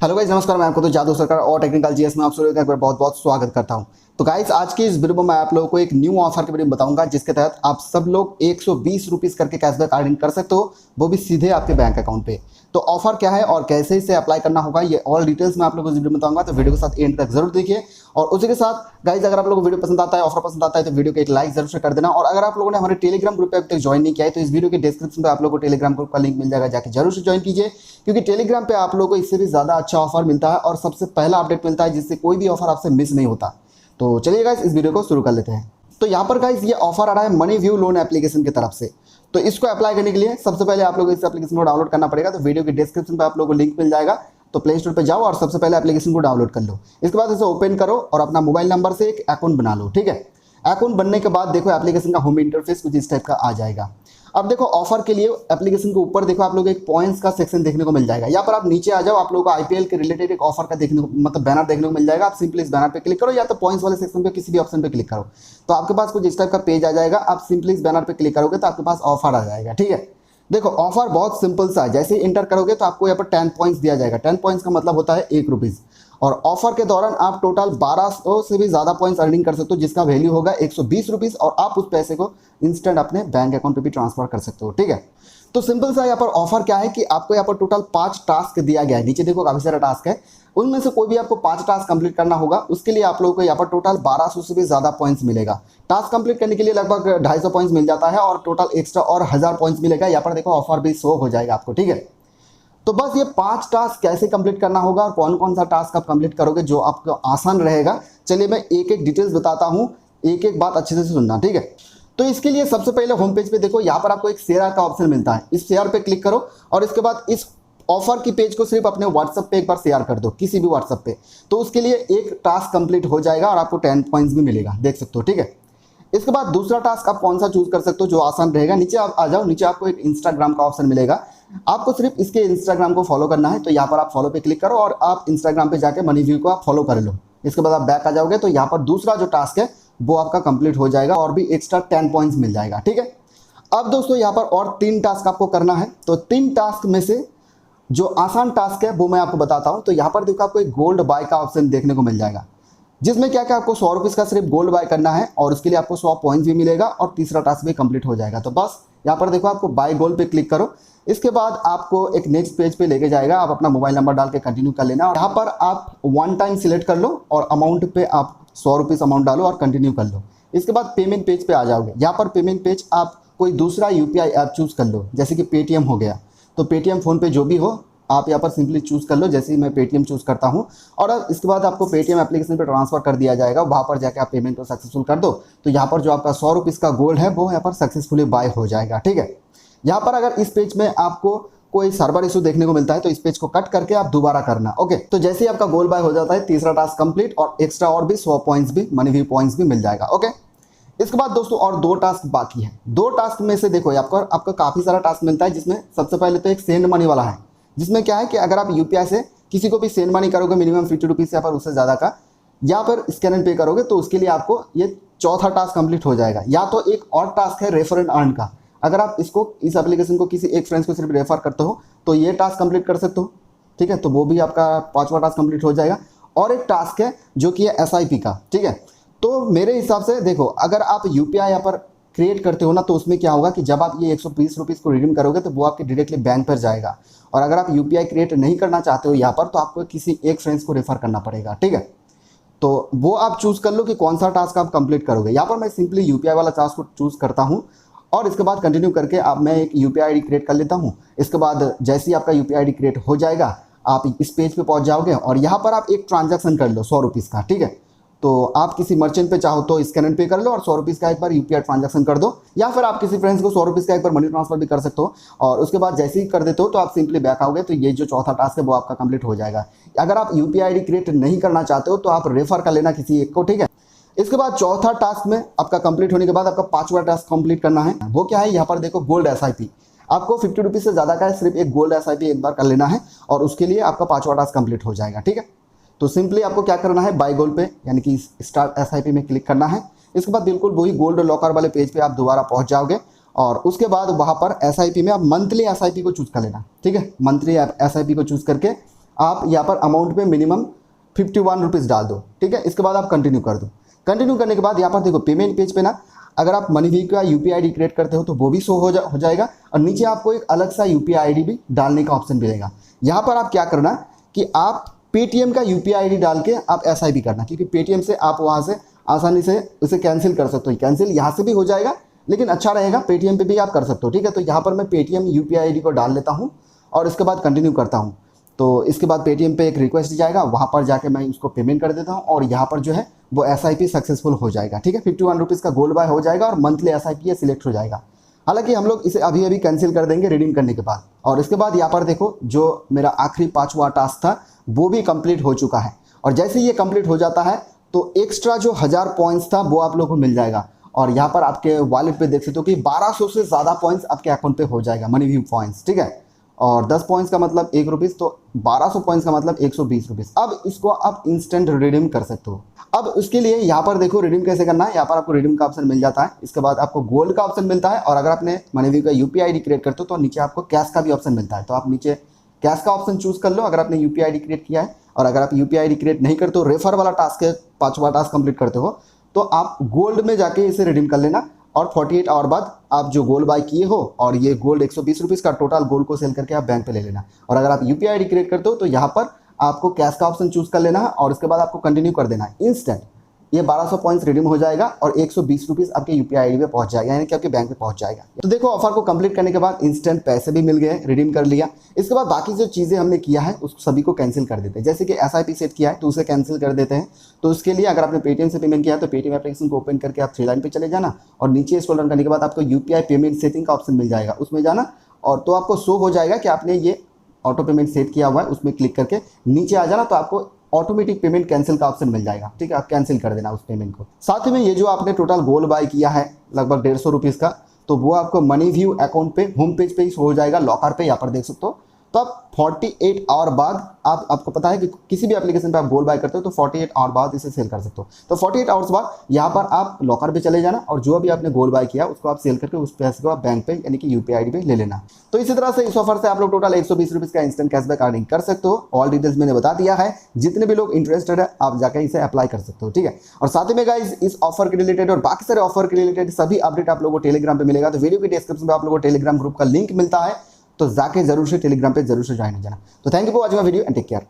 Hello guys, नमस्कार। मैं आपको तो जादू सरकार और टेक्निकल जीएस में आप सभी का एक बार बहुत बहुत स्वागत करता हूं। तो गाइस, आज की इस वीडियो में मैं आप लोगों को एक न्यू ऑफर के बारे में बताऊंगा, जिसके तहत आप सब लोग 120 रुपीस करके कैशबैक अर्निंग कर सकते हो, वो भी सीधे आपके बैंक अकाउंट पे। तो ऑफर क्या है और कैसे इसे अप्लाई करना होगा, ये ऑल डिटेल्स मैं आप लोगों को इस वीडियो में बताऊंगा। तो वीडियो के साथ एंड तक जरूर देखिए। और उसी के साथ गाइस, अगर आप लोगों को वीडियो पसंद आता है, ऑफर पसंद आता है, तो वीडियो को एक लाइक जरूर से कर देना। और अगर आप लोगों ने हमारे टेलीग्राम ग्रुप पे अभी तक ज्वाइन नहीं किया है, तो इस वीडियो के डिस्क्रिप्शन पे आप लोगों को टेलीग्राम ग्रुप का लिंक मिल जाएगा, जाके जरूर से ज्वाइन कीजिए। क्योंकि टेलीग्राम पे आप लोगों को इससे भी ज़्यादा अच्छा ऑफर मिलता है और सबसे पहला अपडेट मिलता है, जिससे कोई भी ऑफर आपसे मिस नहीं होता। तो चलिए गाइस, इस वीडियो को शुरू कर लेते हैं। तो यहाँ पर गाइस, ये ऑफर आ रहा है मनी व्यू लोन एप्लीकेशन की तरफ से। तो इसको अप्लाई करने के लिए सबसे पहले आप लोगों को इस एप्लीकेशन को डाउनलोड करना पड़ेगा। तो वीडियो के डिस्क्रिप्शन पे आप लोगों को लिंक मिल जाएगा। तो प्ले स्टोर पे जाओ और सबसे पहले एप्लीकेशन को डाउनलोड कर लो। इसके बाद इसे ओपन करो और अपना मोबाइल नंबर से एक अकाउंट बना लो। ठीक है, अकाउंट बनने के बाद देखो एप्लीकेशन का होम इंटरफेस कुछ इस टाइप का आ जाएगा। अब देखो ऑफर के लिए एप्लीकेशन के ऊपर देखो आप लोग एक पॉइंट्स का सेक्शन देखने को मिल जाएगा। यहाँ पर आप नीचे आ जाओ, आप लोगों को आईपीएल के रिलेटेड एक ऑफर का देखने को मतलब बैनर देखने को मिल जाएगा। आप सिंपली इस बैनर पे क्लिक करो या तो पॉइंट्स वाले सेक्शन पे किसी भी ऑप्शन पे क्लिक करो, तो आपके पास कुछ इस टाइप का पेज आ जाएगा। आप सिंपली इस बैनर पे क्लिक करोगे तो आपके पास ऑफर आ जाएगा। ठीक है, देखो ऑफर बहुत सिंपल सा है। जैसे ही इंटर करोगे तो आपको यहाँ पर 10 पॉइंट्स दिया जाएगा। 10 पॉइंट्स का मतलब होता है 1 रुपीज़। और ऑफर के दौरान आप टोटल 1200 से भी ज़्यादा पॉइंट्स अर्निंग कर सकते हो, जिसका वैल्यू होगा 120 रुपीज़। और आप उस पैसे को इंस्टेंट अपने बैंक अकाउंट पे भी ट्रांसफर कर सकते हो। ठीक है, तो सिंपल सा यहाँ पर ऑफर क्या है कि आपको यहाँ पर टोटल 5 टास्क दिया गया है। नीचे देखो काफ़ी सारा टास्क है, उनमें से कोई भी आपको 5 टास्क कंप्लीट करना होगा। उसके लिए आप लोगों को यहाँ पर टोटल 1200 से भी ज़्यादा पॉइंट्स मिलेगा। टास्क कंप्लीट करने के लिए लगभग 250 पॉइंट्स मिल जाता है और टोटल एक्स्ट्रा और 1000 पॉइंट्स मिलेगा। यहाँ पर देखो ऑफर भी शो हो जाएगा आपको। ठीक है, तो बस ये 5 टास्क कैसे कंप्लीट करना होगा और कौन कौन सा टास्क आप कंप्लीट करोगे जो आपको आसान रहेगा, चलिए मैं एक एक डिटेल्स बताता हूँ। एक एक बात अच्छे से सुनना। ठीक है, तो इसके लिए सबसे पहले होम पेज पे देखो, यहाँ पर आपको एक शेयर का ऑप्शन मिलता है। इस शेयर पे क्लिक करो और इसके बाद इस ऑफर की पेज को सिर्फ अपने व्हाट्सएप पे एक बार शेयर कर दो, किसी भी व्हाट्सएप पे। तो उसके लिए एक टास्क कंप्लीट हो जाएगा और आपको 10 पॉइंट्स भी मिलेगा, देख सकते हो। ठीक है, इसके बाद दूसरा टास्क आप कौन सा चूज कर सकते हो जो आसान रहेगा। नीचे आप आ जाओ, नीचे आपको एक इंस्टाग्राम का ऑप्शन मिलेगा। आपको सिर्फ इसके इंस्टाग्राम को फॉलो करना है। तो यहाँ पर आप फॉलो पे क्लिक करो और आप इंस्टाग्राम पे जाके मनी व्यू को आप फॉलो कर लो। इसके बाद आप बैक आ जाओगे तो यहाँ पर दूसरा जो टास्क है वो आपका कंप्लीट हो जाएगा और भी एक्स्ट्रा 10 पॉइंट्स मिल जाएगा। ठीक है, अब दोस्तों यहाँ पर और 3 टास्क आपको करना है। तो 3 टास्क में से जो आसान टास्क है वो मैं आपको बताता हूँ। तो यहाँ पर देखो आपको एक गोल्ड बाय का ऑप्शन देखने को मिल जाएगा, जिसमें क्या क्या आपको 100 रुपीज़ का सिर्फ गोल्ड बाय करना है और उसके लिए आपको 100 पॉइंट्स भी मिलेगा और तीसरा टास्क भी कंप्लीट हो जाएगा। तो बस यहाँ पर देखो आपको बाय गोल्ड पे क्लिक करो। इसके बाद आपको एक नेक्स्ट पेज पे लेके जाएगा। आप अपना मोबाइल नंबर डाल के कंटिन्यू कर लेना और यहाँ पर आप 1 टाइम सिलेक्ट कर लो और अमाउंट पे आप 100 रुपीज़ अमाउंट डालो और कंटिन्यू कर लो। इसके बाद पेमेंट पेज पे आ जाओगे। यहाँ पर पेमेंट पेज आप कोई दूसरा यूपीआई ऐप चूज़ कर लो, जैसे कि पेटीएम हो गया। तो पेटीएम, फ़ोन पे, जो भी हो आप यहाँ पर सिंपली चूज़ कर लो। जैसे ही मैं पेटीएम चूज़ करता हूँ और अब इसके बाद आपको पेटीएम एप्लीकेशन पे ट्रांसफर कर दिया जाएगा। वहाँ पर जाके आप पेमेंट को सक्सेसफुल कर दो। तो यहाँ पर जो आपका 100 रुपीज़ का गोल्ड है वो यहाँ पर सक्सेसफुली बाय हो जाएगा। ठीक है, यहाँ पर अगर इस पेज में आपको कोई सर्वर इशू देखने को मिलता है तो इस पेज को कट करके आप दोबारा करना। ओके, तो जैसे ही आपका गोल्ड बाय हो जाता है, तीसरा टास्क कंप्लीट और एक्स्ट्रा और भी 100 पॉइंट्स भी, मनी व्यू पॉइंट्स भी मिल जाएगा। ओके, इसके बाद दोस्तों और 2 टास्क बाकी है। 2 टास्क में से देखो आपको काफ़ी सारा टास्क मिलता है, जिसमें सबसे पहले तो एक सेंड मनी वाला है, जिसमें क्या है कि अगर आप यूपीआई से किसी को भी सेंड मनी करोगे मिनिमम 50 रुपीज़ या पर उससे ज़्यादा का, या फिर स्कैन एंड पे करोगे, तो उसके लिए आपको ये चौथा टास्क कंप्लीट हो जाएगा। या तो एक और टास्क है रेफर एंड अर्न का। अगर आप इस एप्लीकेशन को किसी एक फ्रेंड्स को सिर्फ रेफर करते हो तो ये टास्क कंप्लीट कर सकते हो। ठीक है, तो वो भी आपका 5वां टास्क कंप्लीट हो जाएगा। और एक टास्क है जो कि है एसआईपी का। ठीक है, तो मेरे हिसाब से देखो, अगर आप यूपीआई यहाँ पर क्रिएट करते हो ना, तो उसमें क्या होगा कि जब आप ये 120 रुपीज़ को रिडीम करोगे तो वो आपके डायरेक्टली बैंक पर जाएगा। और अगर आप यूपीआई क्रिएट नहीं करना चाहते हो यहाँ पर, तो आपको किसी एक फ्रेंड्स को रेफर करना पड़ेगा। ठीक है, तो वो आप चूज़ कर लो कि कौन सा टास्क आप कंप्लीट करोगे। यहाँ पर मैं सिंपली यूपीआई वाला टास्क को चूज़ करता हूँ और इसके बाद कंटिन्यू करके आप मैं एक यूपीआई आईडी क्रिएट कर लेता हूँ। इसके बाद जैसे ही आपका यूपीआई आईडी क्रिएट हो जाएगा, आप इस पेज पे पहुँच जाओगे और यहाँ पर आप एक ट्रांजैक्शन कर लो 100 रुपीज़ का। ठीक है, तो आप किसी मर्चेंट पे चाहो तो स्कैन एंड पे कर लो और 100 रुपीज़ का एक बार यूपीआई ट्रांजैक्शन कर दो, या फिर आप किसी फ्रेंड्स को 100 रुपीज़ का एक बार मनी ट्रांसफर भी कर सकते हो। और उसके बाद जैसे ही कर देते हो तो आप सिंपली बैक आओगे, तो ये जो चौथा टास्क है वो आपका कंप्लीट हो जाएगा। अगर आप यूपीआई आईडी क्रिएट नहीं करना चाहते हो तो आप रेफर कर लेना किसी एक को। ठीक है, इसके बाद चौथा टास्क में आपका कंप्लीट होने के बाद आपका 5वां टास्क कंप्लीट करना है। वो क्या है, यहाँ पर देखो गोल्ड एसआईपी। आपको 50 रुपीज़ से ज़्यादा का है, सिर्फ एक गोल्ड एसआईपी एक बार कर लेना है और उसके लिए आपका 5वां टास्क कंप्लीट हो जाएगा। ठीक है, तो सिंपली आपको क्या करना है, बाय गोल्ड पे यानी कि स्टार्ट एसआईपी में क्लिक करना है। इसके बाद बिल्कुल वही गोल्ड लॉकर वाले पेज पे आप दोबारा पहुंच जाओगे और उसके बाद वहाँ पर एसआईपी में आप मंथली एसआईपी को चूज़ कर लेना। ठीक है, मंथली एसआईपी को चूज़ करके आप यहाँ पर अमाउंट में मिनिमम 51 रुपीज़ डाल दो, ठीक है। इसके बाद आप कंटिन्यू कर दो। कंटिन्यू करने के बाद यहाँ पर देखो पेमेंट पेज पे ना अगर आप मनीवी का यूपीआई आईडी क्रिएट करते हो तो वो भी शो हो जाएगा, और नीचे आपको एक अलग सा यूपीआई आईडी भी डालने का ऑप्शन मिलेगा। यहाँ पर आप क्या करना कि आप पेटीएम का यूपीआई आईडी डाल के आप एसआईपी करना, क्योंकि पेटीएम से आप वहाँ से आसानी से उसे कैंसिल कर सकते हो। कैंसिल यहाँ से भी हो जाएगा, लेकिन अच्छा रहेगा पेटीएम पे भी आप कर सकते हो, ठीक है। तो यहाँ पर मैं पेटीएम यूपीआई आईडी को डाल लेता हूँ और इसके बाद कंटिन्यू करता हूँ। तो इसके बाद पेटीएम पे एक रिक्वेस्ट जाएगा, वहाँ पर जाके मैं उसको पेमेंट कर देता हूँ और यहाँ पर जो है वो एसआईपी सक्सेसफुल हो जाएगा, ठीक है। 51 रुपीज़ का गोल्ड बाय हो जाएगा और मंथली एसआईपी सिलेक्ट हो जाएगा। हालांकि हम लोग इसे अभी अभी कैंसिल कर देंगे रिडीम करने के बाद। और इसके बाद यहाँ पर देखो जो मेरा आखिरी 5वां टास्क था वो भी कंप्लीट हो चुका है, और जैसे ये कंप्लीट हो जाता है तो एक्स्ट्रा जो 1000 पॉइंट्स था वो आप लोगों को मिल जाएगा। और यहाँ पर आपके वॉलेट पे देख सकते हो कि 1200 से ज़्यादा पॉइंट्स आपके अकाउंट पे हो जाएगा, मनी व्यू पॉइंट्स, ठीक है। और 10 पॉइंट्स का मतलब 1 रुपीज़, तो 1200 पॉइंट्स का मतलब 120 रुपीज़। अब इसको आप इंस्टेंट रिडीम कर सकते हो। अब उसके लिए यहाँ पर देखो रिडीम कैसे करना है। यहाँ पर आपको रिडीम का ऑप्शन मिल जाता है, इसके बाद आपको गोल्ड का ऑप्शन मिलता है, और अगर आपने मनीव्यू का यूपीआई आईडी क्रिएट करते हो तो नीचे आपको कैश का भी ऑप्शन मिलता है। तो आप नीचे कैश का ऑप्शन चूज कर लो अगर आपने यूपीआई आईडी क्रिएट किया है। और अगर आप यूपीआई आईडी क्रिएट नहीं करते हो, रेफर वाला टास्क है, 5वां टास्क कंप्लीट करते हो, तो आप गोल्ड में जाके इसे रिडीम कर लेना। और 48 आवर बाद आप जो गोल्ड बाय किए हो और ये गोल्ड 120 रुपीज़ का टोटल गोल्ड को सेल करके आप बैंक पे ले लेना। और अगर आप यूपीआई आईडी क्रिएट करते हो तो यहाँ पर आपको कैश का ऑप्शन चूज कर लेना है और उसके बाद आपको कंटिन्यू कर देना है। इंस्टेंट ये 1200 पॉइंट्स रिडीम हो जाएगा और 120 रुपीज़ आपके यूपीआई आईडी पे पहुंच जाएगा, यानी कि आपके बैंक पे पहुंच जाएगा। तो देखो ऑफर को कंप्लीट करने के बाद इंस्टेंट पैसे भी मिल गए, रिडीम कर लिया। इसके बाद बाकी जो चीज़ें हमने किया है उस सभी को कैंसिल कर देते हैं। जैसे कि एसआईपी सेट किया है तो उसे कैंसिल कर देते हैं। तो उसके लिए अगर आपने पेटीएम से पेमेंट किया है तो पेटीएम एप्लीकेशन को ओपन करके आप 3 लाइन पर चले जाना, और नीचे स्क्रॉल डाउन करने के बाद आपको यूपीआई पेमेंट सेटिंग का ऑप्शन मिल जाएगा, उसमें जाना, और तो आपको शो हो जाएगा कि आपने ये ऑटो पेमेंट सेट किया हुआ है। उसमें क्लिक करके नीचे आ जाना तो आपको ऑटोमेटिक पेमेंट कैंसिल का ऑप्शन मिल जाएगा, ठीक है। आप कैंसिल कर देना उस पेमेंट को। साथ ही में ये जो आपने टोटल गोल्ड बाय किया है लगभग 150 रुपीज़ का, तो वो आपको मनी व्यू अकाउंट पे होम पेज पे ही हो जाएगा, लॉकर पे, यहाँ पर देख सकते हो। तो आप 48 आवर बाद आपको पता है कि किसी भी एप्लीकेशन पे आप गोल्ड बाय करते हो तो 48 आवर बाद इसे सेल कर सकते हो। तो 48 आवर्स बाद यहाँ पर आप लॉकर पे चले जाना और जो भी आपने गोल्ड बाय किया उसको आप सेल करके उस पैसे को आप बैंक पे यानी कि यूपीआई आईडी पे ले लेना। तो इसी तरह से इस ऑफर से आप लोग टोटल 120 रुपीज़ का इंस्टेंट कैशबैक अर्निंग कर सकते हो। ऑल डिटेल्स मैंने बता दिया है, जितने भी लोग इंटरेस्टेड है आप जाकर इसे अप्लाई कर सकते हो, ठीक है। और साथ ही में गाइस इस ऑफर के रिलेटेड और बाकी सारे ऑफर के रिलेटेड सभी अपडेट आप लोगों को टेलीग्राम पे मिलेगा। तो वीडियो की डिस्क्रिप्शन में आप लोगों को टेलीग्राम ग्रुप का लिंक मिलता है, तो जाके जरूर से टेलीग्राम पे जरूर से ज्वाइन हो जाना। तो thank you for watching my video and take care.